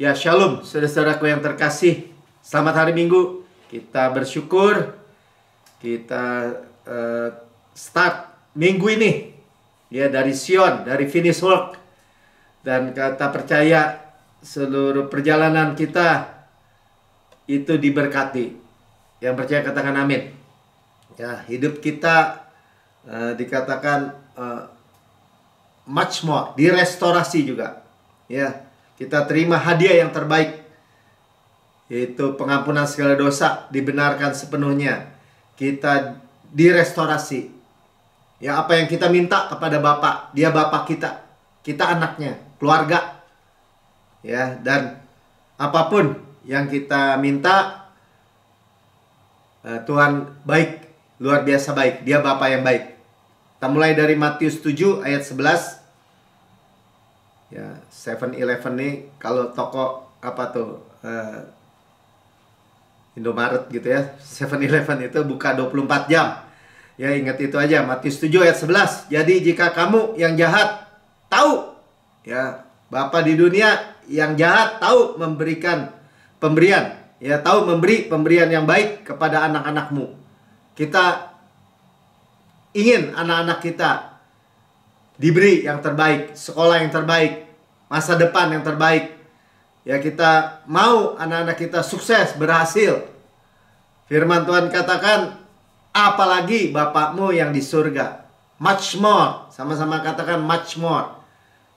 Ya, shalom, saudara-saudaraku yang terkasih. Selamat hari Minggu. Kita bersyukur kita start minggu ini ya dari Sion, dari finish work. Dan kita percaya seluruh perjalanan kita itu diberkati. Yang percaya katakan amin. Ya, hidup kita dikatakan much more, direstorasi juga. Ya, kita terima hadiah yang terbaik, yaitu pengampunan segala dosa, dibenarkan sepenuhnya. Kita direstorasi. Ya, apa yang kita minta kepada Bapa, Dia Bapa kita, kita anaknya, keluarga. Ya, dan apapun yang kita minta, Tuhan baik, luar biasa baik. Dia Bapa yang baik. Kita mulai dari Matius 7 ayat 11. Ya, 7-Eleven nih, kalau toko apa tuh, Indomaret gitu ya, 7-Eleven itu buka 24 jam. Ya, ingat itu aja, Matius 7 ayat 11. Jadi jika kamu yang jahat tahu, ya, Bapa di dunia yang jahat tahu memberikan pemberian, ya, tahu memberi pemberian yang baik kepada anak-anakmu. Kita ingin anak-anak kita diberi yang terbaik, sekolah yang terbaik, masa depan yang terbaik. Ya, kita mau anak-anak kita sukses, berhasil. Firman Tuhan katakan, apalagi Bapakmu yang di surga. Much more. Sama-sama katakan much more.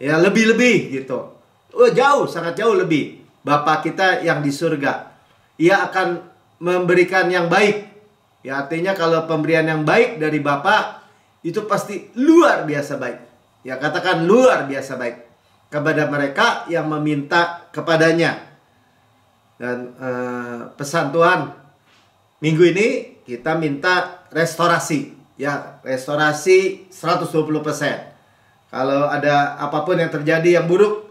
Ya, lebih-lebih gitu. Oh, jauh, sangat jauh lebih. Bapa kita yang di surga, Ia akan memberikan yang baik. Ya, artinya kalau pemberian yang baik dari Bapa, itu pasti luar biasa baik. Ya, katakan luar biasa baik kepada mereka yang meminta kepadanya. Dan pesan Tuhan minggu ini kita minta restorasi. Ya, restorasi 120%. Kalau ada apapun yang terjadi yang buruk,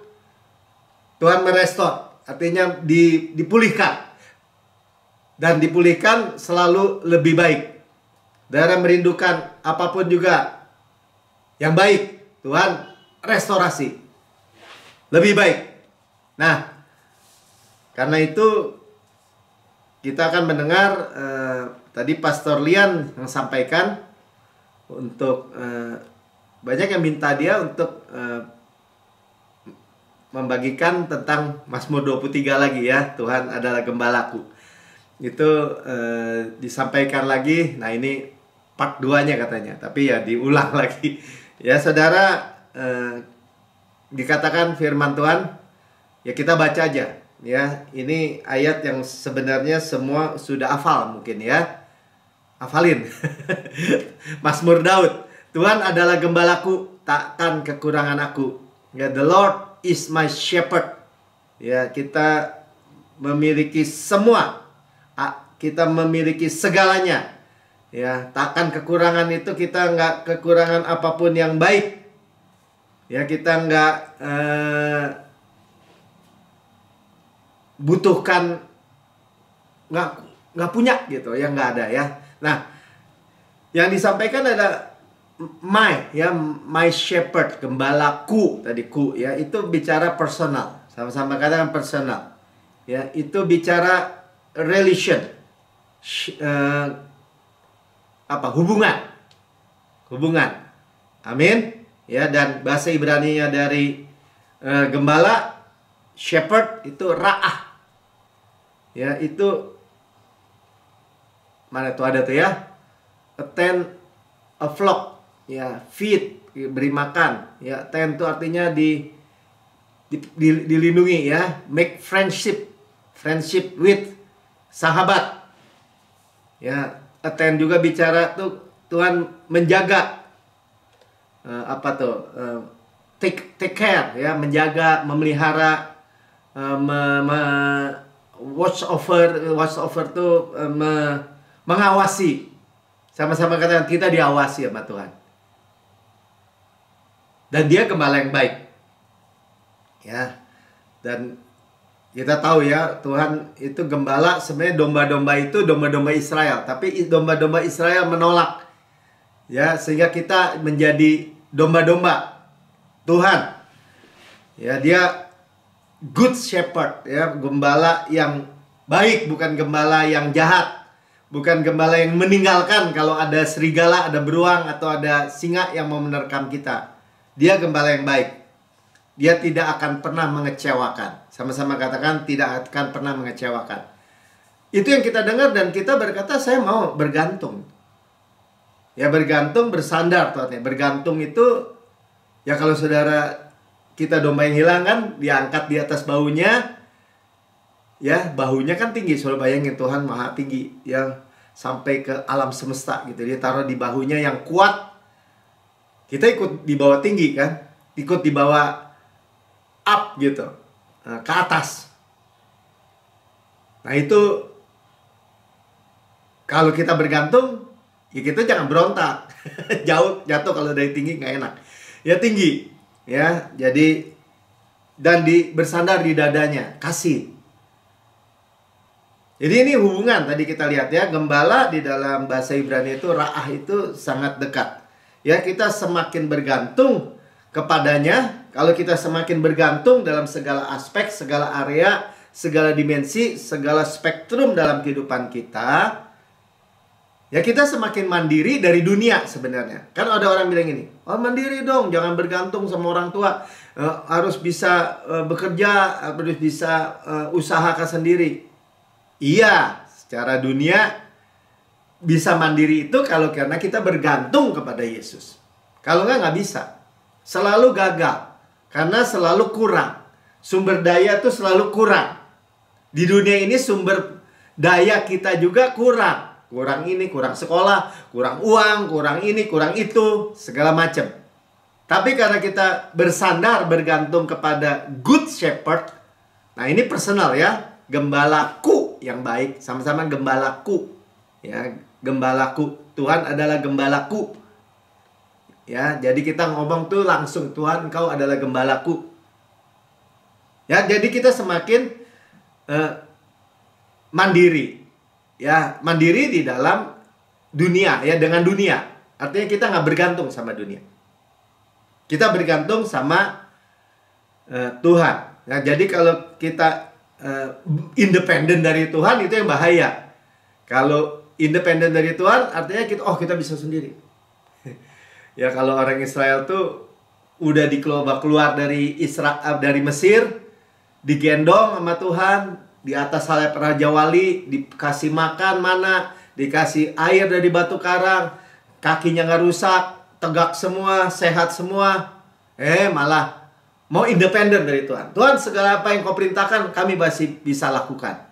Tuhan merestor. Artinya dipulihkan. Dan dipulihkan selalu lebih baik. Saudara merindukan apapun juga yang baik, Tuhan restorasi lebih baik. Nah, karena itu kita akan mendengar tadi Pastor Lian yang sampaikan untuk banyak yang minta dia untuk membagikan tentang Mazmur 23 lagi ya, Tuhan adalah gembalaku. Itu disampaikan lagi. Nah, ini part 2-nya katanya, tapi ya diulang lagi. Ya, saudara, dikatakan firman Tuhan, ya kita baca aja. Ya, ini ayat yang sebenarnya semua sudah hafal mungkin ya. Hafalin. Mazmur Daud. Tuhan adalah gembalaku, takkan kekurangan aku. Ya, the Lord is my shepherd. Ya, kita memiliki semua. Kita memiliki segalanya. Ya, takkan kekurangan itu, kita nggak kekurangan apapun yang baik. Ya, kita nggak butuhkan, nggak punya gitu, ya nggak ada ya. Nah, yang disampaikan ada my shepherd, gembalaku tadi ku ya, itu bicara personal, sama-sama katakan personal. Ya, itu bicara relation, hubungan. Amin. Ya, dan bahasa Ibrani-nya dari gembala, shepherd itu ra'ah. Ya, itu mana tuh ada tuh ya, attend a flock, ya, feed, beri makan, ya, attend itu artinya dilindungi ya, make friendship with, sahabat. Ya, attend juga bicara tuh Tuhan menjaga, take care ya, menjaga, memelihara, watch over tuh mengawasi. Sama-sama katakan, kita diawasi sama Tuhan. Dan Dia gembala yang baik. Ya. Dan kita tahu ya, Tuhan itu gembala. Sebenarnya domba-domba itu domba-domba Israel, tapi domba-domba Israel menolak. Ya, sehingga kita menjadi domba-domba Tuhan. Ya, good shepherd, ya, gembala yang baik, bukan gembala yang jahat, bukan gembala yang meninggalkan kalau ada serigala, ada beruang, atau ada singa yang mau menerkam kita. Dia gembala yang baik. Dia tidak akan pernah mengecewakan. Sama-sama katakan, tidak akan pernah mengecewakan. Itu yang kita dengar dan kita berkata, saya mau bergantung. Ya, bergantung, bersandar Tuhan. Bergantung itu, ya kalau saudara kita domba yang hilang kan, diangkat di atas bahunya. Ya, bahunya kan tinggi. Saudara bayangin, Tuhan maha tinggi. Yang sampai ke alam semesta gitu. Dia taruh di bahunya yang kuat. Kita ikut di bawah tinggi kan. Ikut di bawah up gitu, ke atas. Nah itu, kalau kita bergantung, ya kita jangan berontak. Jatuh kalau dari tinggi nggak enak. Ya tinggi, ya. Jadi dan bersandar di dadanya, kasih. Jadi ini hubungan tadi kita lihat ya, gembala di dalam bahasa Ibrani itu ra'ah itu sangat dekat. Ya, kita semakin bergantung kepadanya. Kalau kita semakin bergantung dalam segala aspek, segala area, segala dimensi, segala spektrum dalam kehidupan kita, ya kita semakin mandiri dari dunia sebenarnya. Kan ada orang bilang gini, oh mandiri dong, jangan bergantung sama orang tua, harus bisa bekerja, harus bisa usahakan sendiri. Iya, secara dunia bisa mandiri itu kalau karena kita bergantung kepada Yesus. Kalau nggak bisa. Selalu gagal. Karena selalu kurang. Sumber daya itu selalu kurang. Di dunia ini sumber daya kita juga kurang. Kurang ini, kurang sekolah, kurang uang, kurang ini, kurang itu, segala macam. Tapi karena kita bersandar, bergantung kepada Good Shepherd. Nah ini personal ya. Gembalaku yang baik. Sama-sama gembalaku. Ya, gembalaku. Tuhan adalah gembalaku. Ya, jadi kita ngomong tuh langsung, Tuhan Engkau adalah gembalaku. Ya, jadi kita semakin mandiri. Ya, mandiri di dalam dunia, ya, dengan dunia. Artinya kita nggak bergantung sama dunia. Kita bergantung sama Tuhan. Nah, jadi kalau kita independen dari Tuhan, itu yang bahaya. Kalau independen dari Tuhan, artinya kita bisa sendiri. Ya kalau orang Israel tuh udah keluar dari Mesir, digendong sama Tuhan, di atas salib Raja Wali, dikasih makan mana, dikasih air dari batu karang, kakinya nggak rusak, tegak semua, sehat semua. Malah mau independen dari Tuhan. Tuhan, segala apa yang kau perintahkan kami masih bisa lakukan.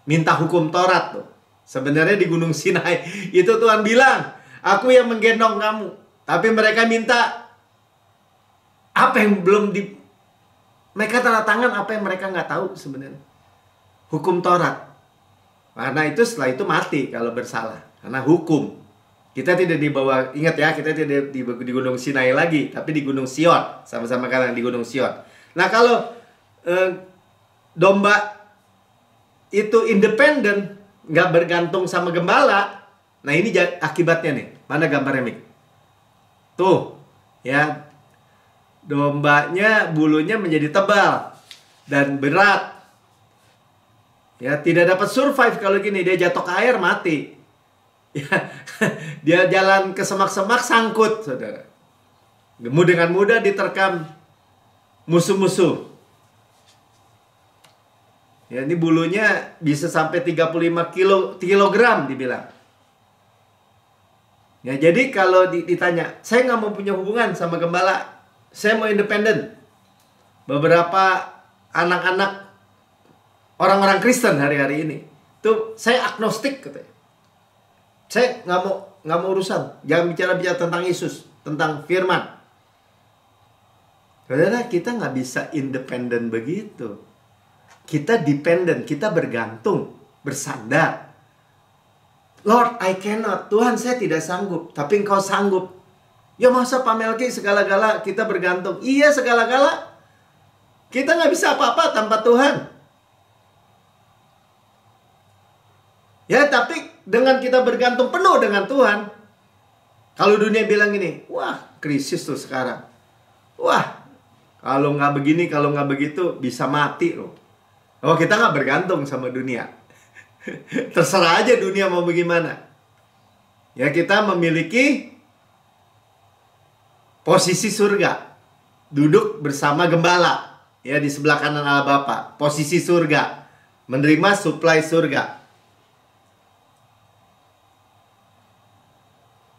Minta hukum Taurat tuh. Sebenarnya di Gunung Sinai itu Tuhan bilang, aku yang menggendong kamu. Tapi mereka minta apa yang belum mereka tanda tangan apa yang mereka nggak tahu sebenarnya. Hukum Taurat. Karena itu setelah itu mati kalau bersalah. Karena hukum. Kita tidak dibawa, ingat ya, kita tidak di Gunung Sinai lagi, tapi di Gunung Sion. Sama-sama kalian di Gunung Sion. Nah kalau domba itu independen, nggak bergantung sama gembala. Nah ini akibatnya nih. Mana gambarnya, Mik? Tuh, ya. Dombanya bulunya menjadi tebal dan berat. Ya, tidak dapat survive kalau gini. Dia jatuh ke air, mati. Ya, dia jalan ke semak-semak, sangkut, saudara. Dengan mudah diterkam musuh-musuh. Ya, ini bulunya bisa sampai 35 kilogram dibilang. Ya, jadi kalau ditanya, saya nggak mau punya hubungan sama gembala, saya mau independen. Beberapa anak-anak orang-orang Kristen hari-hari ini, tuh saya agnostik katanya. Saya nggak mau urusan, jangan bicara tentang Yesus, tentang Firman. Saudara, kita nggak bisa independen begitu. Kita dependent, kita bergantung, bersandar. Lord, I cannot. Tuhan, saya tidak sanggup. Tapi Engkau sanggup. Ya masa Pak Melki segala-gala kita bergantung. Iya segala-gala. Kita nggak bisa apa-apa tanpa Tuhan. Ya tapi dengan kita bergantung penuh dengan Tuhan. Kalau dunia bilang gini, wah krisis tuh sekarang. Wah Kalau nggak begini, kalau nggak begitu, bisa mati loh. Oh, kita nggak bergantung sama dunia. Terserah aja dunia mau bagaimana. Ya, kita memiliki posisi surga. Duduk bersama gembala. Ya, di sebelah kanan Allah Bapa. Posisi surga. Menerima suplai surga.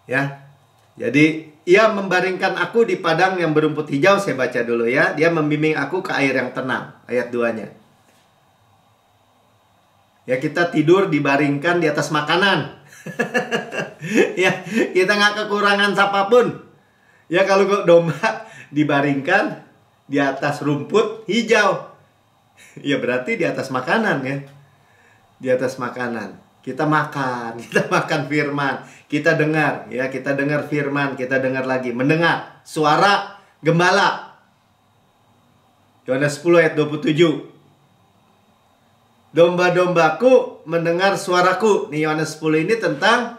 Ya. Jadi, ia membaringkan aku di padang yang berumput hijau. Saya baca dulu ya. Dia membimbing aku ke air yang tenang. Ayat 2-nya. Ya, kita tidur dibaringkan di atas makanan. Ya, kita nggak kekurangan apapun. Ya, kalau domba dibaringkan di atas rumput hijau, ya berarti di atas makanan ya. Di atas makanan. Kita makan firman, kita dengar ya, kita dengar firman, kita dengar lagi, mendengar suara gembala. Yohanes 10 ayat 27. Domba-dombaku mendengar suaraku. Nih, Yohanes 10 ini tentang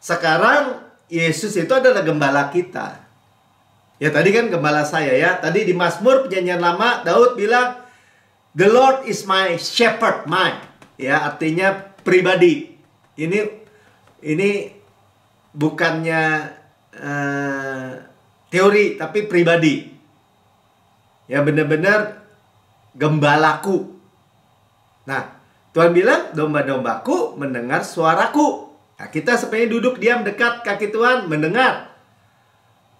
sekarang Yesus itu adalah gembala kita. Ya, tadi kan gembala saya ya. Tadi di Mazmur Perjanjian Lama Daud bilang, "The Lord is my shepherd, mine." Ya, artinya pribadi. Ini bukannya teori, tapi pribadi. Ya, benar-benar gembalaku. Nah, Tuhan bilang, domba-dombaku mendengar suaraku. Nah, kita sebenarnya duduk diam dekat kaki Tuhan, mendengar.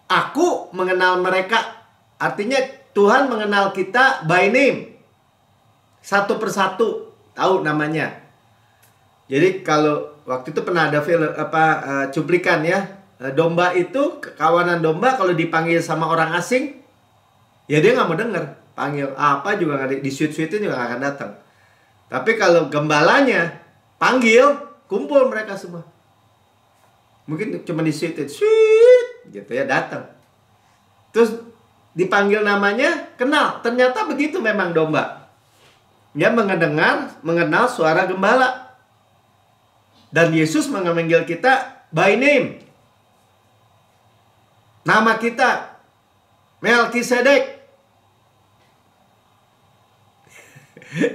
Aku mengenal mereka. Artinya Tuhan mengenal kita by name. Satu persatu tahu namanya. Jadi kalau waktu itu pernah ada film cuplikan ya. Domba itu, kawanan domba kalau dipanggil sama orang asing, ya dia nggak mau denger. Panggil apa juga nggak, di suite-suite juga nggak akan datang. Tapi kalau gembalanya panggil, kumpul mereka semua. Mungkin cuma di suite gitu ya, datang. Terus dipanggil namanya, kenal. Ternyata begitu memang domba. Dia mengenal suara gembala. Dan Yesus memanggil kita by name. Nama kita Melkisedek.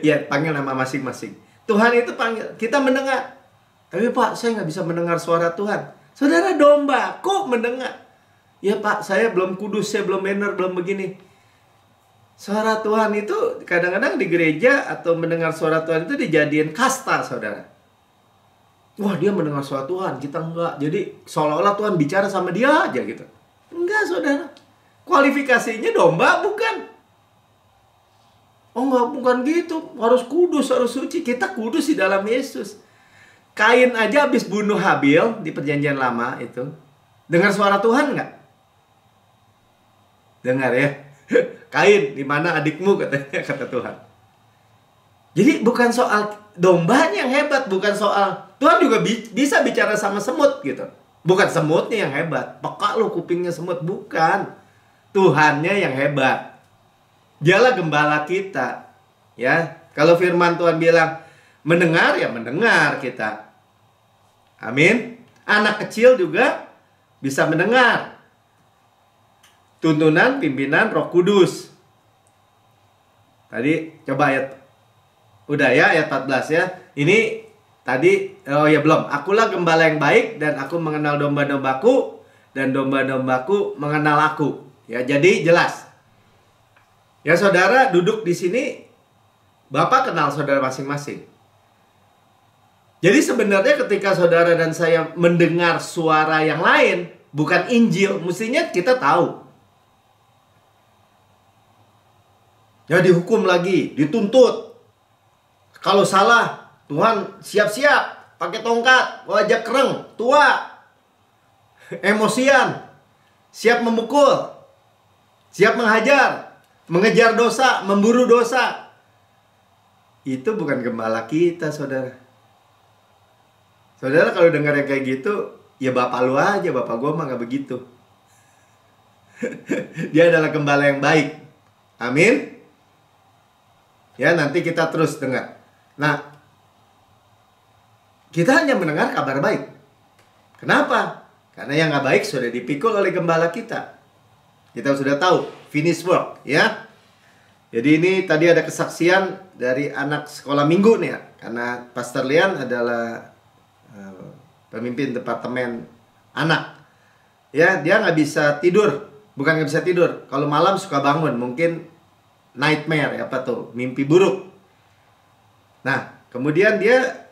Ya, panggil nama masing-masing. Tuhan itu panggil, kita mendengar. Tapi Pak, saya nggak bisa mendengar suara Tuhan. Saudara, domba kok mendengar? Ya Pak, saya belum kudus, saya belum benar, belum begini. Suara Tuhan itu kadang-kadang di gereja atau mendengar suara Tuhan itu dijadiin kasta, saudara. Wah, dia mendengar suara Tuhan, kita enggak. Jadi seolah-olah Tuhan bicara sama dia aja gitu. Enggak, saudara. Kualifikasinya domba bukan. Oh enggak, bukan gitu. Harus kudus, harus suci. Kita kudus di dalam Yesus. Kain aja habis bunuh Habil di Perjanjian Lama itu. Dengar suara Tuhan enggak? Dengar ya. Kain, di mana adikmu, katanya, kata Tuhan. Jadi bukan soal dombanya yang hebat, bukan soal Tuhan juga bisa bicara sama semut gitu. Bukan semutnya yang hebat. Peka lu kupingnya semut, bukan. Tuhannya yang hebat. Dialah gembala kita. Ya, kalau firman Tuhan bilang mendengar, ya mendengar kita. Amin. Anak kecil juga bisa mendengar. Tuntunan pimpinan Roh Kudus. Tadi coba udah ya, ayat 14 ya. Ini tadi, oh ya belum. Akulah gembala yang baik dan aku mengenal domba-dombaku dan domba-dombaku mengenal aku. Ya, jadi jelas. Ya, saudara duduk di sini, Bapak kenal saudara masing-masing. Jadi sebenarnya ketika saudara dan saya mendengar suara yang lain, bukan Injil, mestinya kita tahu. Ya, dihukum lagi, dituntut. Kalau salah, Tuhan siap-siap pakai tongkat, wajah kereng, tua, emosian, siap memukul, siap menghajar, mengejar dosa, memburu dosa. Itu bukan gembala kita, saudara. Saudara kalau dengar yang kayak gitu, ya bapak lu aja, bapak gua mah gak begitu. Dia adalah gembala yang baik. Amin. Ya, nanti kita terus dengar. Nah, kita hanya mendengar kabar baik. Kenapa? Karena yang gak baik sudah dipikul oleh gembala kita. Kita sudah tahu, finish work, ya. Jadi ini tadi ada kesaksian dari anak sekolah minggu nih ya. Karena Pastor Lian adalah pemimpin departemen anak. Ya, dia nggak bisa tidur. Bukan nggak bisa tidur. Kalau malam suka bangun. Mungkin nightmare, apa tuh? Mimpi buruk. Nah, kemudian dia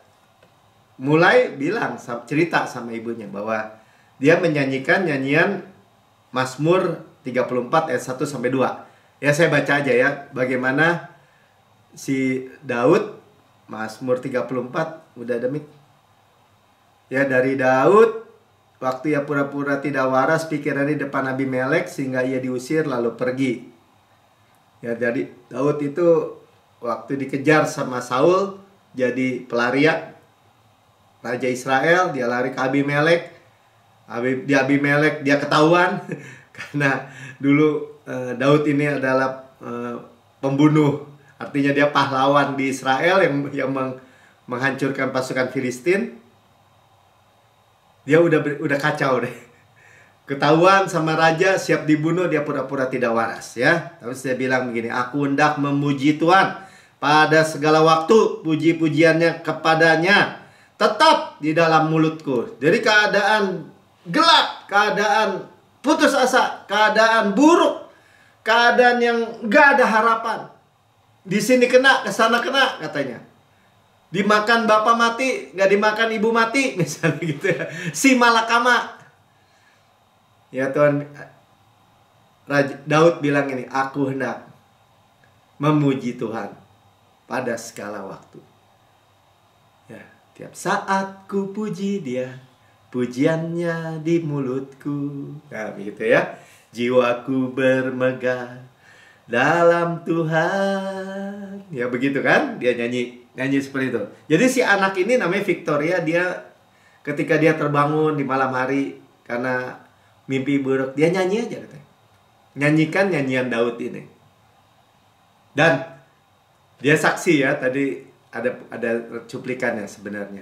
mulai bilang, cerita sama ibunya bahwa dia menyanyikan nyanyian Mazmur 34 ayat 1 sampai 2. Ya, saya baca aja ya bagaimana si Daud, Mazmur 34, udah ada mic. Ya, dari Daud, waktu ia pura-pura tidak waras pikirannya di depan Abimelek sehingga ia diusir lalu pergi. Ya, jadi Daud itu waktu dikejar sama Saul jadi pelarian Raja Israel, dia lari ke Abimelek. Di Abimelek dia ketahuan karena dulu Daud ini adalah pembunuh, artinya dia pahlawan di Israel yang menghancurkan pasukan Filistin. Dia udah kacau deh. Ketahuan sama raja, siap dibunuh, dia pura-pura tidak waras ya. Tapi saya bilang begini, aku hendak memuji Tuhan pada segala waktu, puji-pujiannya kepadanya tetap di dalam mulutku. Dari keadaan gelap, keadaan putus asa, keadaan buruk, keadaan yang gak ada harapan. Di sini kena, ke sana kena katanya. Dimakan bapak mati, gak dimakan ibu mati, misalnya gitu ya. Si malakama. Ya Tuhan, Daud bilang ini, aku hendak memuji Tuhan pada segala waktu. Ya, tiap saat ku puji dia, pujiannya di mulutku. Nah, begitu ya. Jiwaku bermegah dalam Tuhan. Ya begitu kan? Dia nyanyi seperti itu. Jadi si anak ini namanya Victoria, dia ketika dia terbangun di malam hari karena mimpi buruk, dia nyanyi aja katanya. Nyanyikan nyanyian Daud ini. Dan dia saksi ya, tadi ada cuplikannya sebenarnya.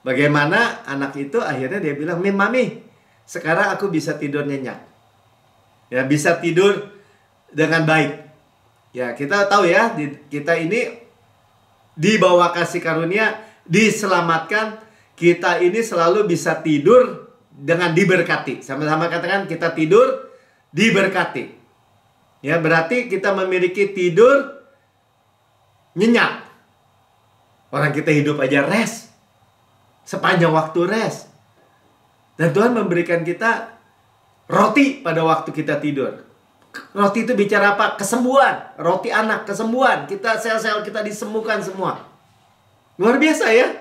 Bagaimana anak itu akhirnya dia bilang, "Mami, sekarang aku bisa tidur nyenyak." Ya, bisa tidur dengan baik. Ya, kita tahu ya, kita ini di bawah kasih karunia, diselamatkan, kita ini selalu bisa tidur dengan diberkati. Sama-sama katakan, kita tidur diberkati. Ya, berarti kita memiliki tidur nyenyak. Orang kita hidup aja rest. Sepanjang waktu rest. Dan Tuhan memberikan kita roti pada waktu kita tidur. Roti itu bicara apa? Kesembuhan. Roti anak, kesembuhan. Sel-sel kita disembuhkan semua. Luar biasa ya.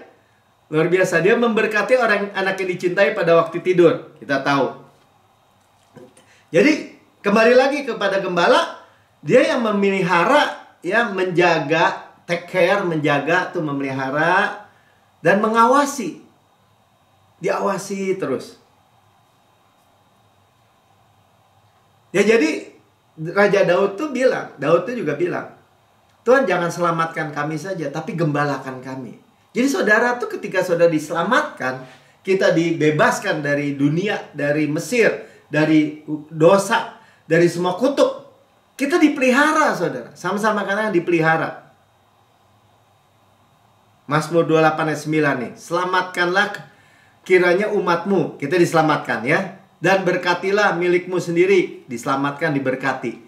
Luar biasa. Dia memberkati orang anak yang dicintai pada waktu tidur. Kita tahu. Jadi kembali lagi kepada gembala. Dia yang memelihara, ya, menjaga, take care, menjaga, tuh memelihara dan mengawasi. Diawasi terus. Ya, jadi Raja Daud tuh juga bilang, Tuhan jangan selamatkan kami saja, tapi gembalakan kami. Jadi saudara tuh ketika saudara diselamatkan, kita dibebaskan dari dunia, dari Mesir, dari dosa, dari semua kutuk. Kita dipelihara saudara, sama-sama karena dipelihara. Mazmur 28 ayat 9 nih, selamatkanlah kiranya umatmu, kita diselamatkan ya. Dan berkatilah milikmu sendiri, diselamatkan, diberkati.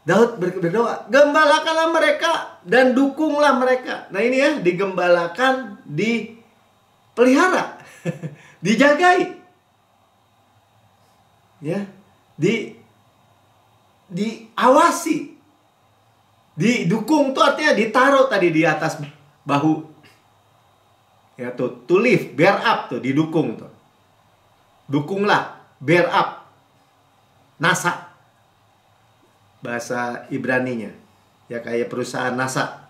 Daud berdoa, gembalakanlah mereka dan dukunglah mereka. Nah ini ya, digembalakan, dipelihara, dijagai. Ya, diawasi. Didukung tuh artinya ditaruh tadi di atas bahu. Ya tuh, to lift, bear up tuh, didukung tuh. Dukunglah. Bear up, NASA, bahasa Ibraninya, ya kayak perusahaan NASA.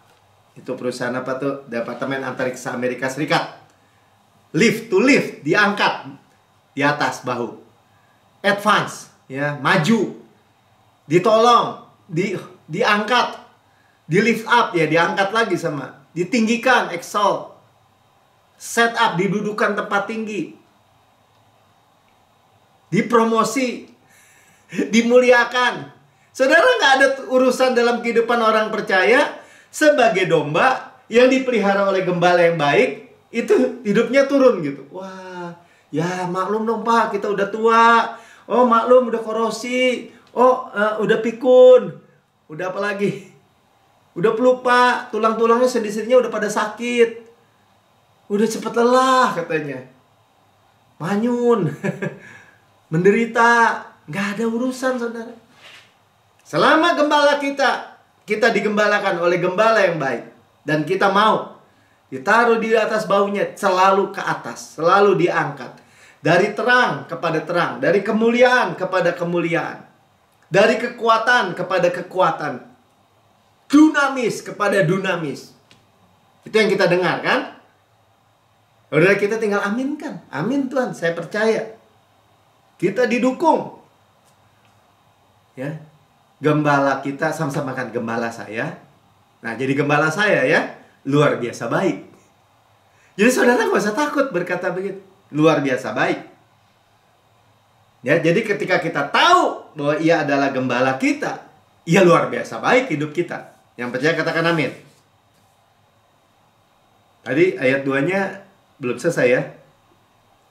Itu perusahaan apa tuh? Departemen Antariksa Amerika Serikat. Lift, to lift, diangkat di atas bahu. Advance, ya, maju, ditolong, diangkat, di lift up, ya, diangkat lagi sama, ditinggikan, exalt, set up, didudukan tempat tinggi. Dipromosi, dimuliakan, Saudara, nggak ada urusan dalam kehidupan orang percaya sebagai domba yang dipelihara oleh gembala yang baik, itu hidupnya turun gitu. Wah, ya maklum dong Pak, kita udah tua. Oh maklum, udah korosi. Oh udah pikun. Udah apa lagi? Udah pelupa, tulang-tulangnya sendi-sendinya udah pada sakit. Udah cepet lelah katanya. Manyun. Menderita. Nggak ada urusan, saudara. Selama gembala kita digembalakan oleh gembala yang baik, dan kita mau ditaruh di atas baunya, selalu ke atas, selalu diangkat. Dari terang kepada terang, dari kemuliaan kepada kemuliaan, dari kekuatan kepada kekuatan, dunamis kepada dunamis. Itu yang kita dengar kan? Udah, kita tinggal aminkan. Amin Tuhan, saya percaya. Kita didukung. Ya. Gembala kita, sama-sama kan gembala saya. Nah, jadi gembala saya ya, luar biasa baik. Jadi saudara gak usah takut berkata begitu. Luar biasa baik. Ya, jadi ketika kita tahu bahwa ia adalah gembala kita, ia luar biasa baik hidup kita. Yang percaya katakan amin. Tadi ayat 2-nya belum selesai ya.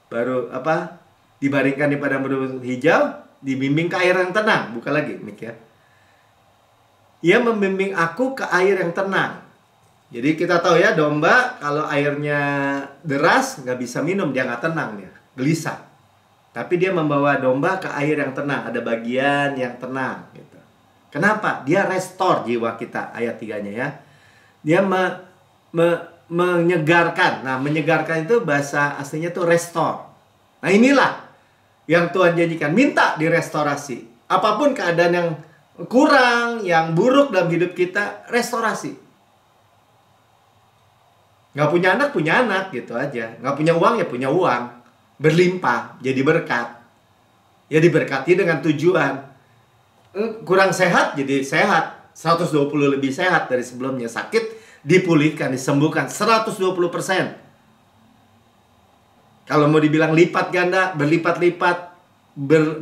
Baru apa? Dibaringkan di padang berumput hijau, dibimbing ke air yang tenang. Buka lagi mik ya. Ia membimbing aku ke air yang tenang. Jadi kita tahu ya, domba kalau airnya deras nggak bisa minum, dia nggak tenang, dia gelisah. Tapi dia membawa domba ke air yang tenang, ada bagian yang tenang gitu. Kenapa? Dia restore jiwa kita, ayat 3-nya ya. Dia menyegarkan. Nah, menyegarkan itu bahasa aslinya tuh restore. Nah, inilah yang Tuhan janjikan, minta direstorasi. Apapun keadaan yang kurang, yang buruk dalam hidup kita, restorasi. Nggak punya anak gitu aja. Nggak punya uang ya punya uang. Berlimpah, jadi berkat. Ya diberkati dengan tujuan. Kurang sehat, jadi sehat. 120 lebih sehat dari sebelumnya. Sakit, dipulihkan, disembuhkan 120%. Kalau mau dibilang lipat ganda, berlipat-lipat,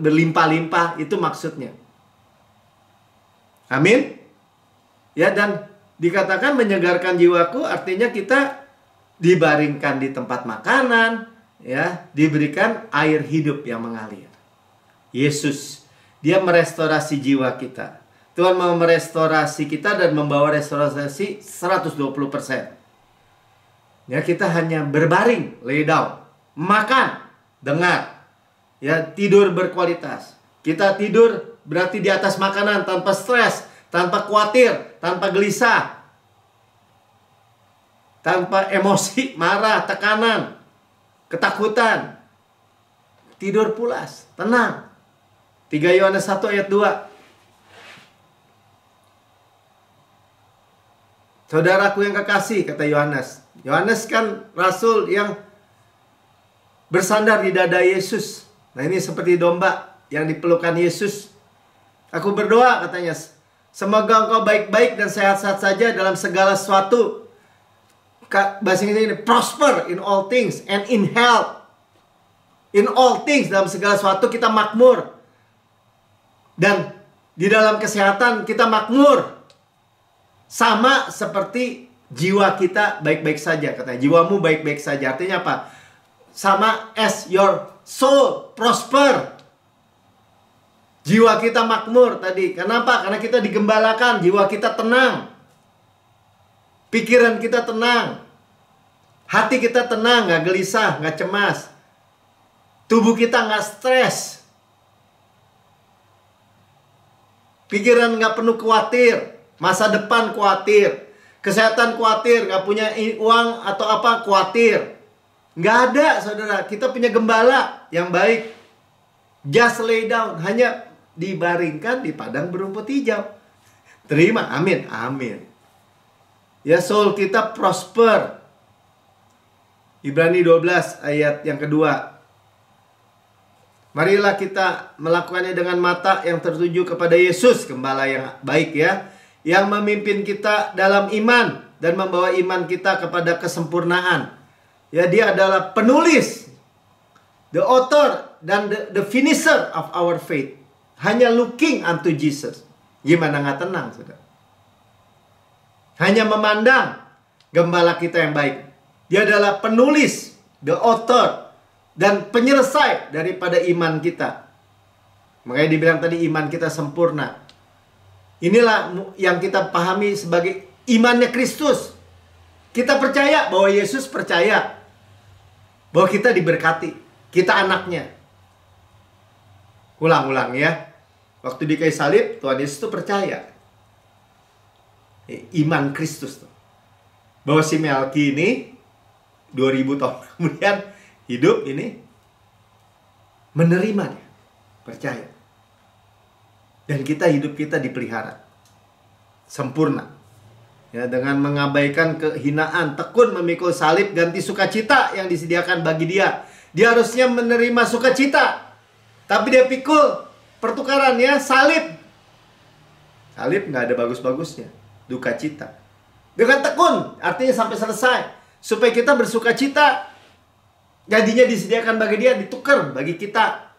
berlimpah-limpah, itu maksudnya. Amin. Ya, dan dikatakan menyegarkan jiwaku, artinya kita dibaringkan di tempat makanan, ya, diberikan air hidup yang mengalir. Yesus, dia merestorasi jiwa kita. Tuhan mau merestorasi kita dan membawa restorasi 120%. Ya, kita hanya berbaring, lay down, makan, dengar, ya, tidur berkualitas. Kita tidur berarti di atas makanan, tanpa stres, tanpa khawatir, tanpa gelisah, tanpa emosi, marah, tekanan, ketakutan. Tidur pulas, tenang. 3 Yohanes 1 ayat 2. Saudaraku yang kekasih, kata Yohanes. Yohanes kan rasul yang bersandar di dada Yesus. Nah, ini seperti domba yang dipelukan Yesus. Aku berdoa, katanya, semoga engkau baik-baik dan sehat-sehat saja dalam segala sesuatu. Bahasa Inggris ini, prosper in all things and in health. In all things, dalam segala sesuatu kita makmur. Dan di dalam kesehatan kita makmur. Sama seperti jiwa kita baik-baik saja, katanya. Jiwamu baik-baik saja. Artinya apa? Sama as your soul prosper. Jiwa kita makmur tadi. Kenapa? Karena kita digembalakan. Jiwa kita tenang. Pikiran kita tenang. Hati kita tenang, gak gelisah, gak cemas. Tubuh kita gak stres. Pikiran gak penuh khawatir. Masa depan khawatir. Kesehatan khawatir. Gak punya uang atau apa khawatir. Gak ada, saudara. Kita punya gembala yang baik. Just lay down. Hanya dibaringkan di padang berumput hijau. Terima, amin, amin. Ya, soul kita prosper. Ibrani 12 ayat yang kedua. Marilah kita melakukannya dengan mata yang tertuju kepada Yesus, gembala yang baik ya, yang memimpin kita dalam iman dan membawa iman kita kepada kesempurnaan. Ya, dia adalah penulis, the author dan the finisher of our faith. Hanya looking unto Jesus. Gimana nggak tenang, saudara? Hanya memandang gembala kita yang baik. Dia adalah penulis, the author, dan penyelesai daripada iman kita. Makanya dibilang tadi iman kita sempurna. Inilah yang kita pahami sebagai imannya Kristus. Kita percaya bahwa Yesus percaya bahwa kita diberkati, kita anaknya. Ulang-ulang ya. Waktu di kayu salib, Tuhan Yesus itu percaya. Iman Kristus tuh. Bahwa si Melki ini 2000 tahun kemudian hidup ini menerimanya, percaya. Dan hidup kita dipelihara sempurna. Ya, dengan mengabaikan kehinaan, tekun memikul salib, ganti sukacita yang disediakan bagi dia. Dia harusnya menerima sukacita, tapi dia pikul pertukarannya salib. Salib nggak ada bagus-bagusnya, duka cita. Dengan tekun, artinya sampai selesai, supaya kita bersukacita. Jadinya disediakan bagi dia, ditukar bagi kita.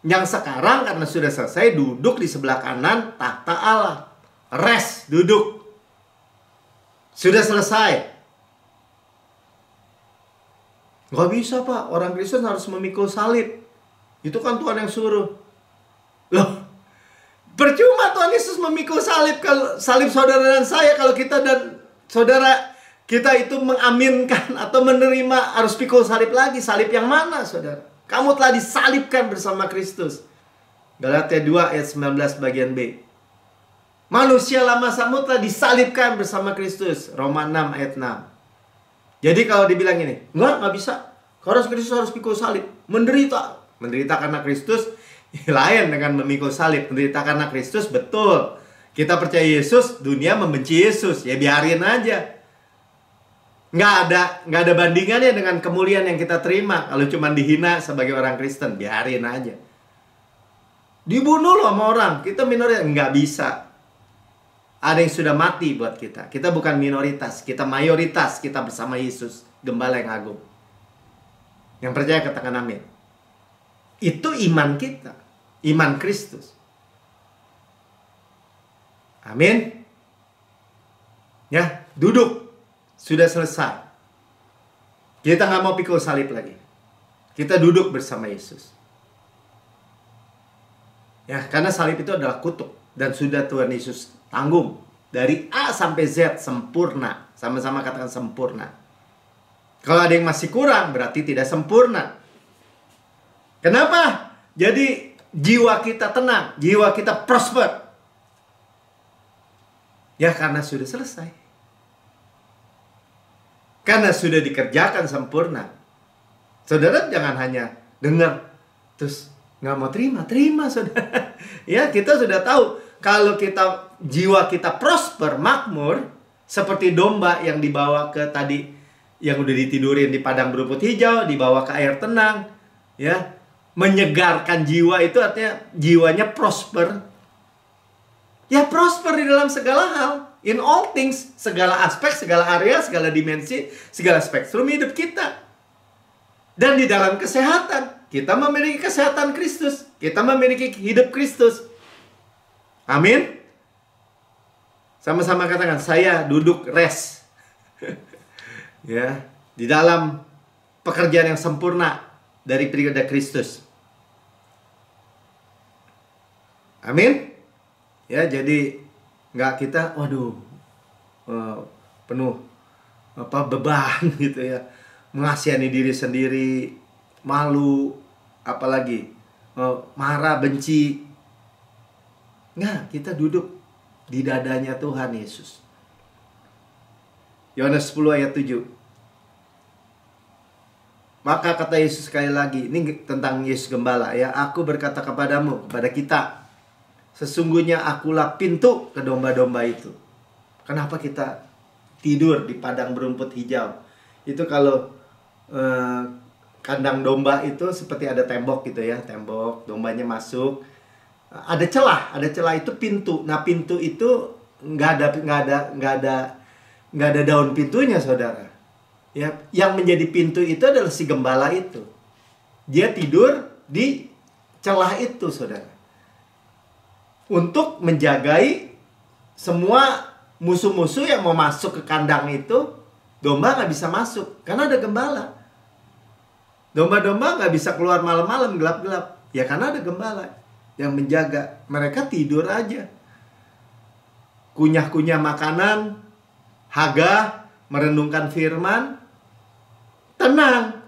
Yang sekarang karena sudah selesai, duduk di sebelah kanan tahta Allah. Rest, duduk. Sudah selesai. Gak bisa, Pak, orang Kristen harus memikul salib. Itu kan Tuhan yang suruh. Loh, percuma Tuhan Yesus memikul salib, kalau salib saudara dan saya, kalau kita dan saudara kita itu mengaminkan atau menerima harus pikul salib lagi. Salib yang mana, saudara? Kamu telah disalibkan bersama Kristus. Galatia 2 ayat 19 bagian B. Manusia lama kamu telah disalibkan bersama Kristus. Roma 6 ayat 6. Jadi kalau dibilang ini, nggak bisa. Kalau Kristus harus pikul salib. Menderita. Menderita karena Kristus lain dengan memikul salib. Menderita karena Kristus, betul. Kita percaya Yesus, dunia membenci Yesus. Ya biarin aja. Nggak ada bandingannya dengan kemuliaan yang kita terima. Kalau cuma dihina sebagai orang Kristen, biarin aja. Dibunuh loh sama orang, kita minoritas. Nggak bisa. Ada yang sudah mati buat kita. Kita bukan minoritas, kita mayoritas. Kita bersama Yesus, Gembala yang agung. Yang percaya katakan amin. Itu iman kita, iman Kristus. Amin. Ya, duduk. Sudah selesai. Kita nggak mau pikul salib lagi. Kita duduk bersama Yesus. Ya, karena salib itu adalah kutuk. Dan sudah Tuhan Yesus tanggung. Dari A sampai Z sempurna. Sama-sama katakan sempurna. Kalau ada yang masih kurang, berarti tidak sempurna. Kenapa? Jadi jiwa kita tenang. Jiwa kita prosper. Ya, karena sudah selesai. Karena sudah dikerjakan sempurna. Saudara jangan hanya dengar terus nggak mau terima saudara. Ya, kita sudah tahu kalau jiwa kita prosper, makmur, seperti domba yang dibawa ke tadi, yang udah ditidurin di padang berumput hijau, dibawa ke air tenang, ya, menyegarkan jiwa itu artinya jiwanya prosper. Ya, prosper di dalam segala hal. In all things, segala aspek, segala area, segala dimensi, segala spektrum hidup kita. Dan di dalam kesehatan, kita memiliki kesehatan Kristus. Kita memiliki hidup Kristus. Amin. Sama-sama katakan, saya duduk rest. Ya, di dalam pekerjaan yang sempurna dari pribadi Kristus. Amin. Ya, jadi nggak kita, waduh, penuh beban gitu ya, mengasihani diri sendiri, malu, apalagi marah, benci. Nggak, kita duduk di dadanya Tuhan Yesus. Yohanes 10 ayat 7. Maka kata Yesus sekali lagi, ini tentang Yesus Gembala ya, aku berkata kepadamu, kepada kita, sesungguhnya akulah pintu ke domba-domba itu. Kenapa kita tidur di padang berumput hijau? Itu kalau kandang domba itu seperti ada tembok gitu ya, tembok, dombanya masuk, ada celah itu pintu. Nah, pintu itu nggak ada daun pintunya, saudara. Ya, yang menjadi pintu itu adalah si gembala itu. Dia tidur di celah itu, saudara. untuk menjagai semua musuh-musuh yang mau masuk ke kandang itu. Domba nggak bisa masuk karena ada gembala. Domba-domba nggak bisa keluar malam-malam gelap-gelap, ya karena ada gembala yang menjaga. Mereka tidur aja, kunyah-kunyah makanan, haga, merenungkan firman, tenang.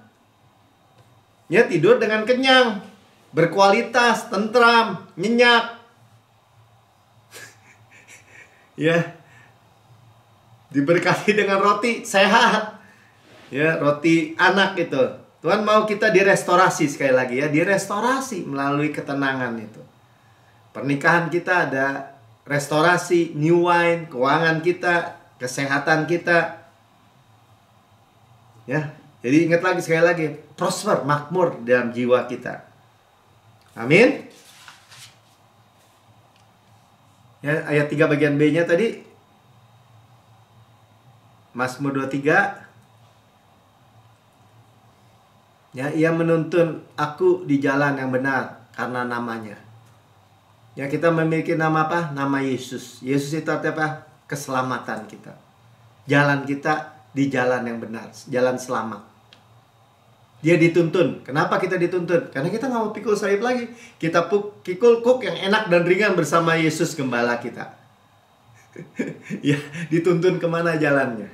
Ya, tidur dengan kenyang, berkualitas, tentram, nyenyak. Ya, diberkati dengan roti sehat. Ya, roti anak itu. Tuhan mau kita direstorasi, sekali lagi ya, direstorasi melalui ketenangan itu. Pernikahan kita ada restorasi, new wine, keuangan kita, kesehatan kita. Ya, jadi ingat lagi, sekali lagi, prosper, makmur dalam jiwa kita. Amin. Ya, ayat 3 bagian B-nya tadi, Mazmur 23. Ya, ia menuntun aku di jalan yang benar karena namanya. Ya, kita memiliki nama apa? Nama Yesus. Yesus itu artinya apa? Keselamatan kita. Jalan kita di jalan yang benar, jalan selamat. Dia dituntun. Kenapa kita dituntun? Karena kita nggak mau pikul salib lagi. Kita pikul kuk yang enak dan ringan bersama Yesus gembala kita. Ya, dituntun kemana jalannya.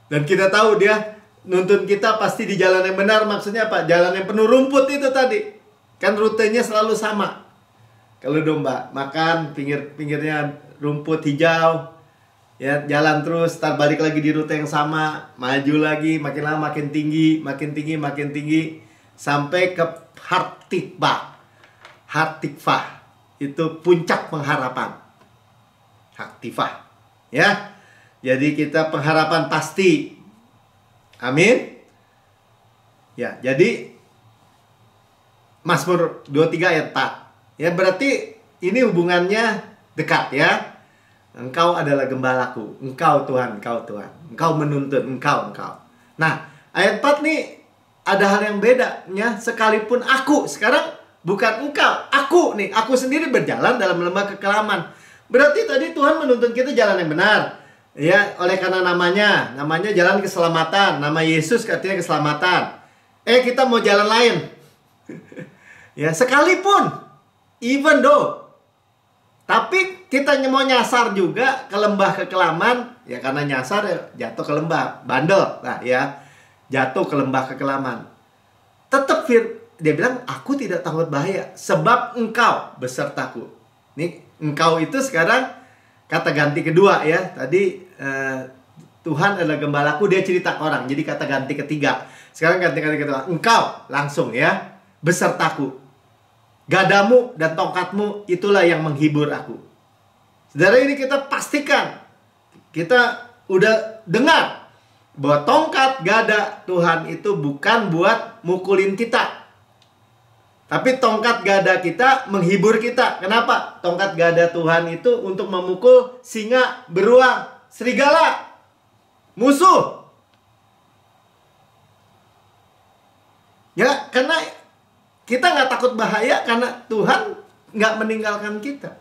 Dan kita tahu dia nuntun kita pasti di jalan yang benar. Maksudnya apa? Jalan yang penuh rumput itu tadi. Kan rutenya selalu sama. Kalau domba makan pinggirnya rumput hijau, ya, jalan terus, tar balik lagi di rute yang sama, maju lagi, makin lama makin tinggi, makin tinggi, makin tinggi, sampai ke Hartikvah. Hartikvah itu puncak pengharapan. Hartikvah, ya. Jadi kita pengharapan pasti. Amin. Ya, jadi Mazmur 23 ayat 4. Ya, berarti ini hubungannya dekat ya. Engkau adalah gembalaku. Engkau Tuhan, Engkau Tuhan. Engkau menuntun, Engkau. Nah, ayat 4 nih ada hal yang beda ya. Sekalipun aku, sekarang bukan engkau, aku nih. Aku sendiri berjalan dalam lembah kekelaman. Berarti tadi Tuhan menuntun kita jalan yang benar. Ya, oleh karena namanya jalan keselamatan. Nama Yesus katanya keselamatan. Kita mau jalan lain. Ya, sekalipun, even though, tapi kita mau nyasar juga ke lembah kekelaman. Ya, karena nyasar ya, jatuh ke lembah, bandel lah ya, jatuh ke lembah kekelaman. Tetap dia bilang, aku tidak takut bahaya, sebab engkau besertaku. Nih, engkau itu sekarang kata ganti kedua ya. Tadi Tuhan adalah gembalaku, dia cerita ke orang. Jadi kata ganti ketiga. Sekarang ganti kedua, engkau langsung ya, besertaku. Gadamu dan tongkatmu itulah yang menghibur aku. Saudara, ini kita pastikan, kita udah dengar bahwa tongkat gada Tuhan itu bukan buat mukulin kita, tapi tongkat gada kita menghibur kita. Kenapa? Tongkat gada Tuhan itu untuk memukul singa, beruang, serigala, musuh. Ya, karena kita nggak takut bahaya karena Tuhan nggak meninggalkan kita.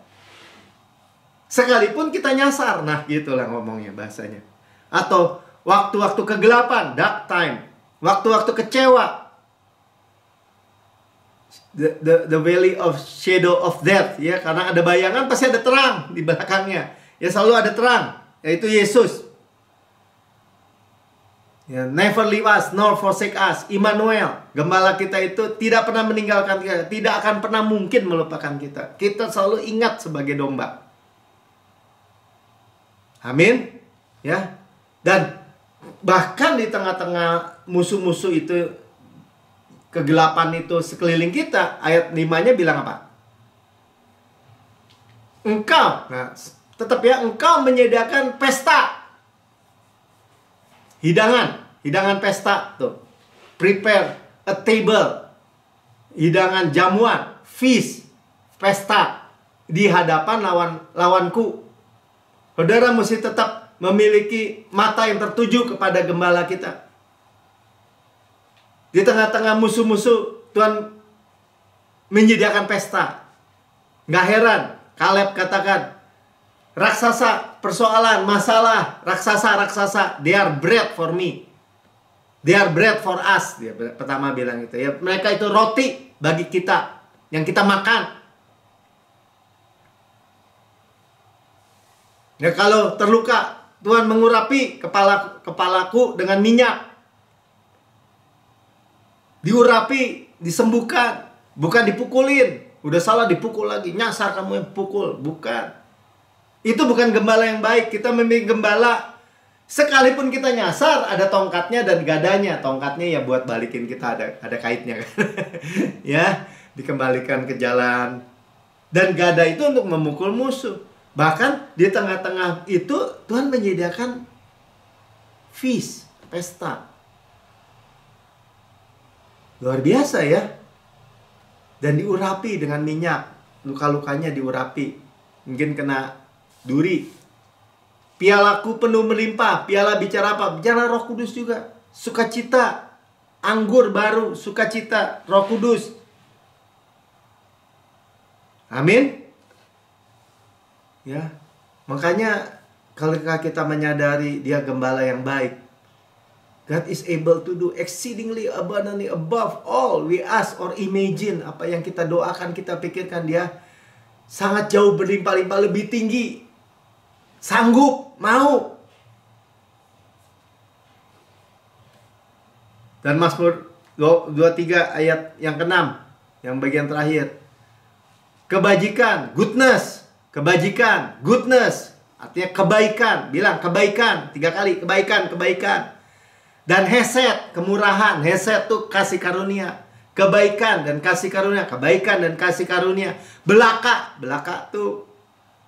Sekalipun kita nyasar, nah gitulah ngomongnya bahasanya. Atau waktu-waktu kegelapan, dark time, waktu-waktu kecewa, the valley of shadow of death, ya, karena ada bayangan pasti ada terang di belakangnya. Ya, selalu ada terang, yaitu Yesus. Ya, never leave us nor forsake us. Immanuel, gembala kita itu tidak pernah meninggalkan kita, tidak akan pernah mungkin melupakan kita. Kita selalu ingat sebagai domba. Amin. Ya. Dan bahkan di tengah-tengah musuh-musuh itu, kegelapan itu sekeliling kita, ayat 5-nya bilang apa? Engkau, nah, tetap ya, engkau menyediakan pesta. Hidangan pesta tuh. Prepare a table. Hidangan jamuan, feast, pesta di hadapan lawanku. Saudara mesti tetap memiliki mata yang tertuju kepada gembala kita. Di tengah-tengah musuh-musuh, Tuhan menyediakan pesta. Nggak heran Kaleb katakan, raksasa, persoalan, masalah, raksasa, they are bread for me. They are bread for us. Dia pertama bilang gitu ya. Mereka itu roti bagi kita yang kita makan. Ya, kalau terluka, Tuhan mengurapi kepalaku dengan minyak. Diurapi, disembuhkan, bukan dipukulin. Udah salah dipukul lagi, nyasar kamu yang pukul. Bukan. Itu bukan gembala yang baik. Kita memilih gembala, sekalipun kita nyasar, ada tongkatnya dan gadanya. Tongkatnya ya buat balikin kita, ada kaitnya kan. Ya, dikembalikan ke jalan. Dan gada itu untuk memukul musuh. Bahkan di tengah-tengah itu Tuhan menyediakan feast, pesta. Luar biasa ya. Dan diurapi dengan minyak. Luka-lukanya diurapi. Mungkin kena duri. Pialaku penuh melimpah. Piala bicara apa? Bicara Roh Kudus juga. Sukacita. Anggur baru. Sukacita. Roh Kudus. Amin. Ya. Makanya kalau kita menyadari dia gembala yang baik, God is able to do exceedingly abundantly above all we ask or imagine. Apa yang kita doakan, kita pikirkan, dia sangat jauh berlimpah-limpah, lebih tinggi. Sanggup, mau. Dan Mazmur 23 ayat yang ke-6, yang bagian terakhir. Kebajikan, goodness. Kebajikan, goodness. Artinya kebaikan. Bilang kebaikan. 3 kali, kebaikan, kebaikan. Dan hesed, kemurahan. Hesed tuh kasih karunia. Kebaikan dan kasih karunia. Kebaikan dan kasih karunia. Belaka. Belaka tuh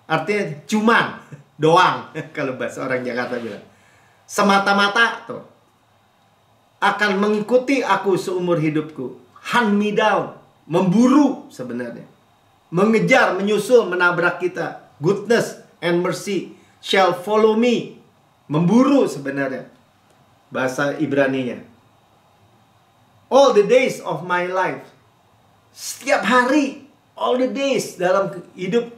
artinya cuman. Doang. Kalau bahasa orang Jakarta bilang. Semata-mata tuh. Akan mengikuti aku seumur hidupku. Hunt me down. Memburu sebenarnya. Mengejar, menyusul, menabrak kita. Goodness and mercy shall follow me. Memburu sebenarnya. Bahasa Ibraninya. All the days of my life. Setiap hari. All the days dalam hidup.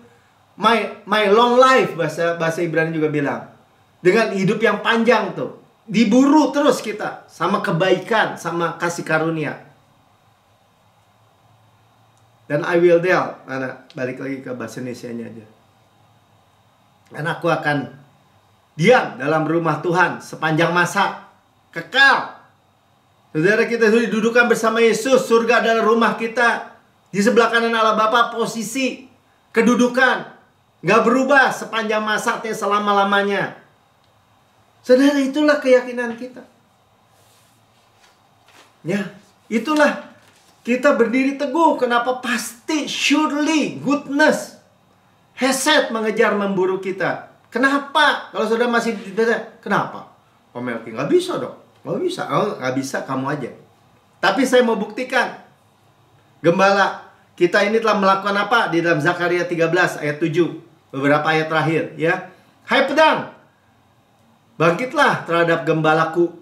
My long life. Bahasa Ibrani juga bilang. Dengan hidup yang panjang tuh. Diburu terus kita. Sama kebaikan. Sama kasih karunia. Dan I will dwell. Balik lagi ke bahasa Indonesianya aja. Dan aku akan diam dalam rumah Tuhan sepanjang masa. Kekal. Saudara, kita didudukan bersama Yesus. Surga adalah rumah kita. Di sebelah kanan Allah Bapa, posisi, kedudukan, gak berubah sepanjang masa, selama-lamanya. Saudara, itulah keyakinan kita. Ya, itulah kita berdiri teguh. Kenapa? Pasti, surely, goodness, hesed mengejar memburu kita. Kenapa? Kalau saudara masih tidak, kenapa? Om Melki, nggak bisa dong. Nggak bisa. Oh, nggak bisa, kamu aja. Tapi saya mau buktikan. Gembala kita ini telah melakukan apa? Di dalam Zakaria 13 ayat 7. Beberapa ayat terakhir. Ya. Hai pedang, bangkitlah terhadap gembalaku.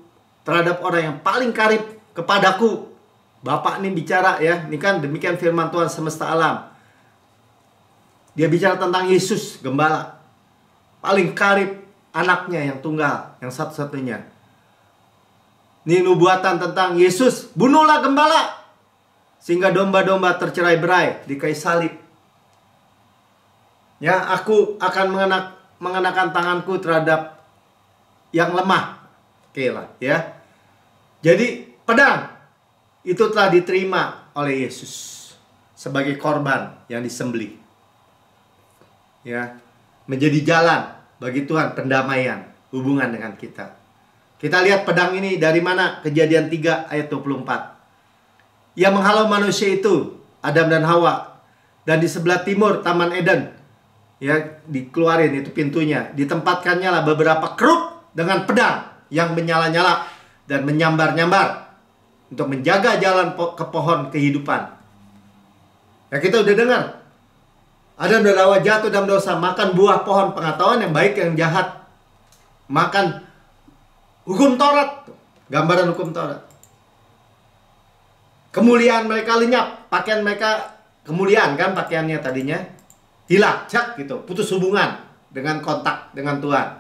Terhadap orang yang paling karib kepadaku. Bapak ini bicara ya. Ini kan demikian firman Tuhan semesta alam. Dia bicara tentang Yesus, gembala. Paling karib. Anaknya yang tunggal, yang satu-satunya. Ini nubuatan tentang Yesus. Bunuhlah gembala, sehingga domba-domba tercerai-berai di kayu salib. Ya, aku akan mengenakan tanganku terhadap yang lemah. Oke lah, ya. Jadi, pedang itu telah diterima oleh Yesus sebagai korban yang disembelih. Ya, menjadi jalan bagi Tuhan pendamaian hubungan dengan kita. Kita lihat pedang ini dari mana? Kejadian 3 ayat 24. Yang menghalau manusia itu Adam dan Hawa. Dan di sebelah timur Taman Eden, ya, dikeluarin itu pintunya. Ditempatkannya lah beberapa keruk dengan pedang yang menyala-nyala dan menyambar-nyambar untuk menjaga jalan ke pohon kehidupan. Ya, kita udah dengar. Adam dan Hawa jatuh dalam dosa, makan buah pohon pengetahuan yang baik yang jahat. Makan hukum Taurat, gambaran hukum Taurat. Kemuliaan mereka lenyap, pakaian mereka kemuliaan kan pakaiannya tadinya. hilang, cak gitu, putus hubungan dengan kontak dengan Tuhan.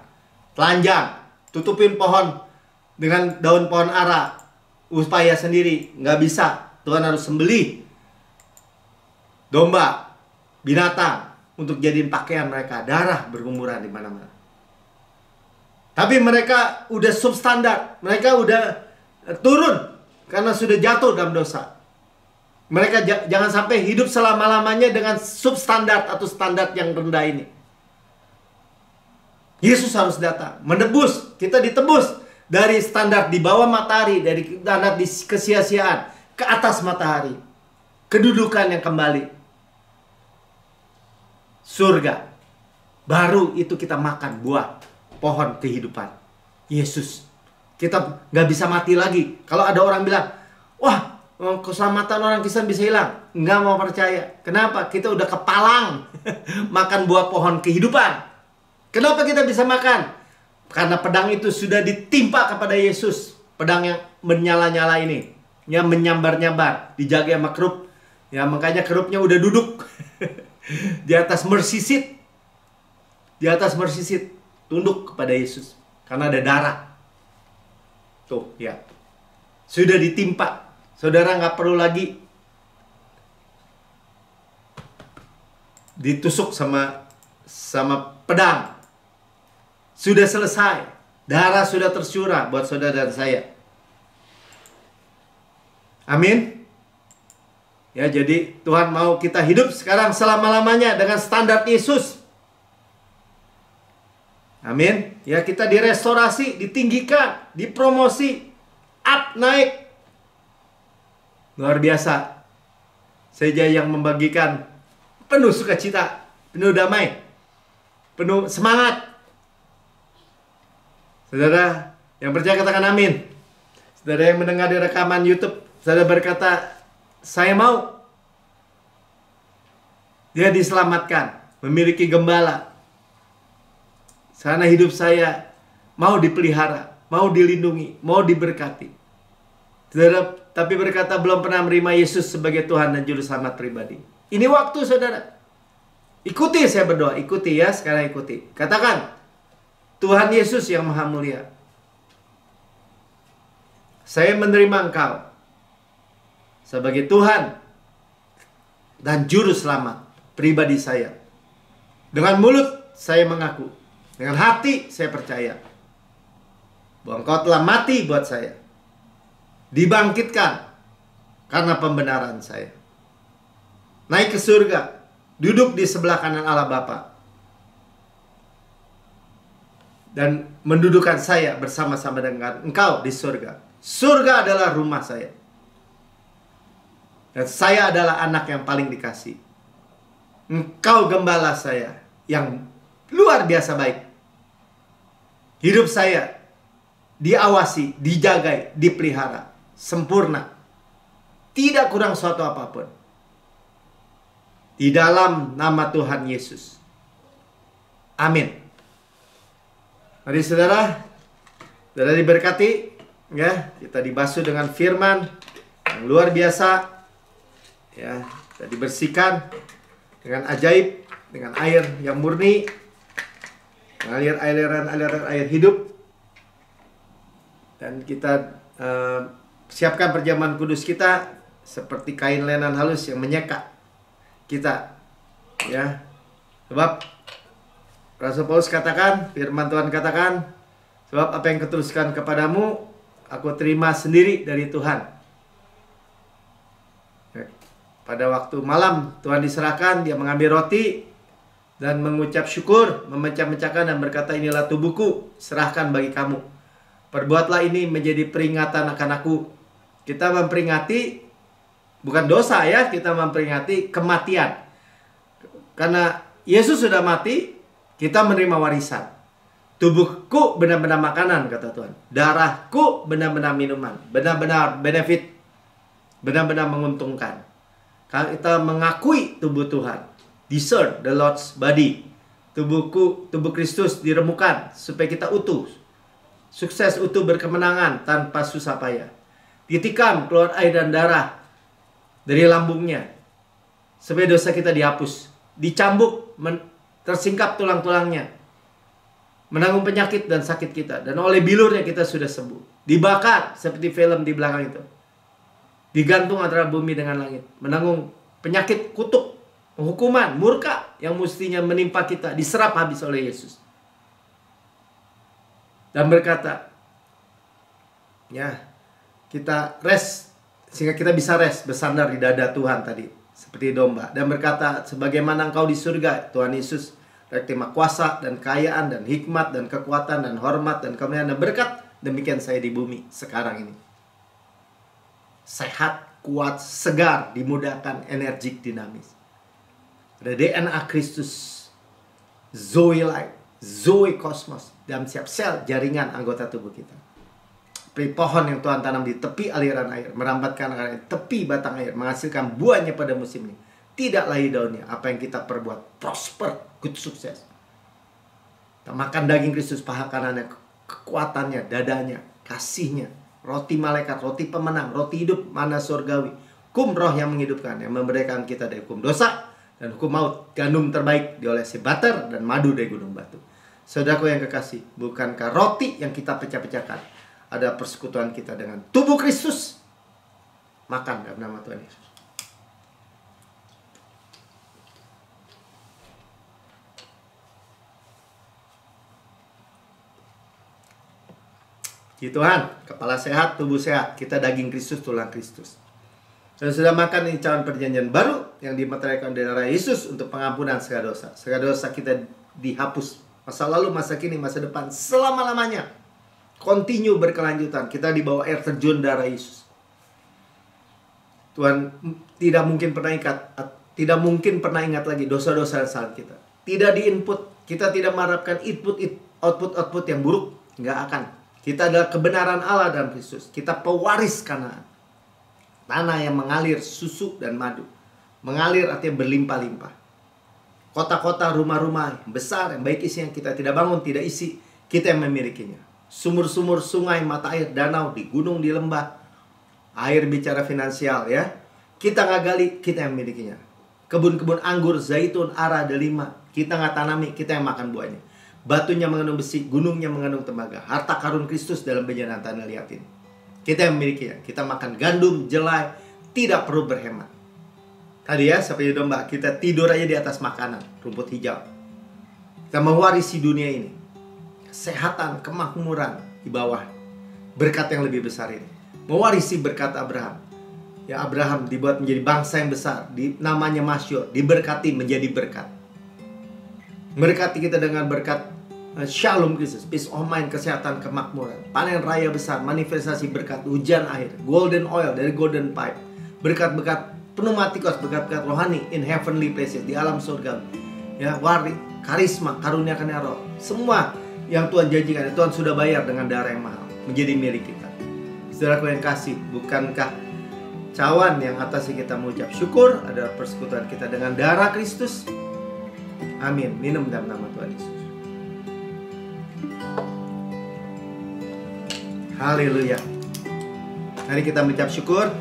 Telanjang, tutupin pohon dengan daun pohon ara, upaya sendiri, nggak bisa. Tuhan harus sembelih domba, binatang untuk jadiin pakaian mereka. Darah bergumuran di mana-mana. Tapi mereka udah substandar, mereka udah turun karena sudah jatuh dalam dosa. Mereka jangan sampai hidup selama-lamanya dengan substandar atau standar yang rendah ini. Yesus harus datang, menebus. Kita ditebus dari standar di bawah matahari, dari standar di kesia-siaan ke atas matahari. Kedudukan yang kembali. Surga. Baru itu kita makan buah pohon kehidupan. Yesus. Kita nggak bisa mati lagi. Kalau ada orang bilang, wah, keselamatan orang Kristen bisa hilang. Nggak mau percaya. Kenapa? Kita udah kepalang makan buah pohon kehidupan. Kenapa kita bisa makan? Karena pedang itu sudah ditimpa kepada Yesus. Pedang yang menyala-nyala ini, yang menyambar-nyambar, dijaga sama kerup. Ya, makanya kerupnya udah duduk di atas mercy seat. Di atas mercy seat, tunduk kepada Yesus. Karena ada darah. Tuh, ya. Sudah ditimpa. Saudara nggak perlu lagi ditusuk sama pedang. Sudah selesai. Darah sudah tercurah buat saudara dan saya. Amin. Ya, jadi Tuhan mau kita hidup sekarang selama-lamanya dengan standar Yesus. Amin. Ya, kita direstorasi, ditinggikan, dipromosi, up, naik. Luar biasa. Saja yang membagikan penuh sukacita, penuh damai, penuh semangat. Saudara yang percaya katakan amin. Saudara yang mendengar di rekaman YouTube, saudara berkata, saya mau. Dia diselamatkan, memiliki gembala. Karena hidup saya mau dipelihara, mau dilindungi, mau diberkati. Saudara tapi berkata belum pernah menerima Yesus sebagai Tuhan dan Juru Selamat pribadi. Ini waktu, saudara. Ikuti, saya berdoa. Ikuti ya, sekarang ikuti. Katakan, Tuhan Yesus yang Maha Mulia, saya menerima Engkau sebagai Tuhan dan Juru Selamat pribadi saya. Dengan mulut saya mengaku, dengan hati saya percaya bahwa Engkau telah mati buat saya, dibangkitkan karena pembenaran saya, naik ke surga, duduk di sebelah kanan Allah Bapa, dan mendudukan saya bersama-sama dengan Engkau di surga. Surga adalah rumah saya, dan saya adalah anak yang paling dikasih. Engkau gembala saya yang luar biasa baik. Hidup saya diawasi, dijagai, dipelihara sempurna, tidak kurang suatu apapun. Di dalam nama Tuhan Yesus. Amin. Mari saudara diberkati, ya, kita dibasuh dengan firman yang luar biasa, ya, kita dibersihkan dengan ajaib, dengan air yang murni, mengalir aliran air hidup, dan kita siapkan perjamuan kudus kita seperti kain lenan halus yang menyeka kita, ya. Sebab Rasul Paulus katakan, firman Tuhan katakan, sebab apa yang kuteruskan kepadamu, aku terima sendiri dari Tuhan. Pada waktu malam Tuhan diserahkan, dia mengambil roti dan mengucap syukur, memecah-mecahkan dan berkata, inilah tubuhku, serahkan bagi kamu. Perbuatlah ini menjadi peringatan akan aku. Kita memperingati bukan dosa, ya, kita memperingati kematian. Karena Yesus sudah mati, kita menerima warisan. Tubuhku benar-benar makanan, kata Tuhan. Darahku benar-benar minuman, benar-benar benefit, benar-benar menguntungkan. Kita mengakui tubuh Tuhan, discern the Lord's body. Tubuhku, tubuh Kristus diremukan supaya kita utuh, sukses, utuh, berkemenangan tanpa susah payah. Ditikam keluar air dan darah dari lambungnya supaya dosa kita dihapus. dicambuk, tersingkap tulang-tulangnya, menanggung penyakit dan sakit kita, dan oleh bilurnya kita sudah sembuh. Dibakar seperti film di belakang itu, digantung antara bumi dengan langit, menanggung penyakit, kutuk, hukuman, murka yang mestinya menimpa kita, diserap habis oleh Yesus. Dan berkata, ya, kita rest, sehingga kita bisa rest, bersandar di dada Tuhan tadi, seperti domba. Dan berkata, sebagaimana engkau di surga, Tuhan Yesus, terima kuasa dan kekayaan dan hikmat dan kekuatan dan hormat dan kemuliaan dan berkat, demikian saya di bumi sekarang ini. Sehat, kuat, segar, dimudahkan, energik, dinamis. Ada DNA Kristus, Zoe Light, Zoe Kosmos, dalam setiap sel jaringan anggota tubuh kita. Seperti pohon yang Tuhan tanam di tepi aliran air, merambatkan air, tepi batang air, menghasilkan buahnya pada musimnya. Tidak lagi daunnya. Apa yang kita perbuat, prosper, good sukses. Kita makan daging Kristus, paha kanannya, kekuatannya, dadanya, kasihnya, roti malaikat, roti pemenang, roti hidup, mana surgawi, hukum roh yang menghidupkan, yang memberikan kita dari hukum dosa dan hukum maut, gandum terbaik diolesi butter dan madu dari gunung batu. Saudaraku yang kekasih, bukankah roti yang kita pecah-pecahkan ada persekutuan kita dengan tubuh Kristus? Makan dalam nama Tuhan Yesus. Puji Tuhan, kepala sehat, tubuh sehat. Kita daging Kristus, tulang Kristus. Dan sudah makan ini cawan perjanjian baru yang dimeteraikan dari darah Yesus untuk pengampunan segala dosa. Segala dosa kita dihapus. Masa lalu, masa kini, masa depan, selama-lamanya. Continue berkelanjutan. Kita di bawah air terjun darah Yesus. Tuhan tidak mungkin pernah ingat lagi dosa-dosa saat kita. Tidak di-input. Kita tidak mengharapkan output yang buruk. Nggak akan. Kita adalah kebenaran Allah dalam Kristus. Kita pewaris Kanaan. Tanah yang mengalir susu dan madu. Mengalir artinya berlimpah-limpah. Kota-kota, rumah-rumah yang besar, yang baik isinya kita tidak bangun, tidak isi. Kita yang memilikinya. Sumur-sumur, sungai, mata air, danau, di gunung, di lembah. Air bicara finansial ya. Kita nggak gali, kita yang memilikinya. Kebun-kebun anggur, zaitun, ara, delima. Kita nggak tanami, kita yang makan buahnya. Batunya mengandung besi, gunungnya mengandung tembaga. Harta karun Kristus dalam benjolan tanah liat ini. Kita yang memilikinya. Kita makan gandum, jelai, tidak perlu berhemat. Tadi ya, seperti domba, kita tidur aja di atas makanan, rumput hijau. Kita mewarisi dunia ini. Kesehatan, kemakmuran di bawah berkat yang lebih besar ini. Mewarisi berkat Abraham. Ya, Abraham dibuat menjadi bangsa yang besar, namanya masyhur, diberkati menjadi berkat. Berkati kita dengan berkat Shalom Kristus, peace of mind, kesehatan, kemakmuran, panen raya besar, manifestasi berkat, hujan air, golden oil dari golden pipe, berkat-berkat pneumatikos, berkat-berkat rohani in heavenly places, di alam surga. Ya, wari, karisma, karunia roh, semua yang Tuhan janjikan, Tuhan sudah bayar dengan darah yang mahal, menjadi milik kita. Saudaraku yang kasih, bukankah cawan yang atasnya kita mengucap syukur adalah persekutuan kita dengan darah Kristus? Amin. Minum dalam nama Tuhan Yesus. Haleluya. Mari kita mengucap syukur.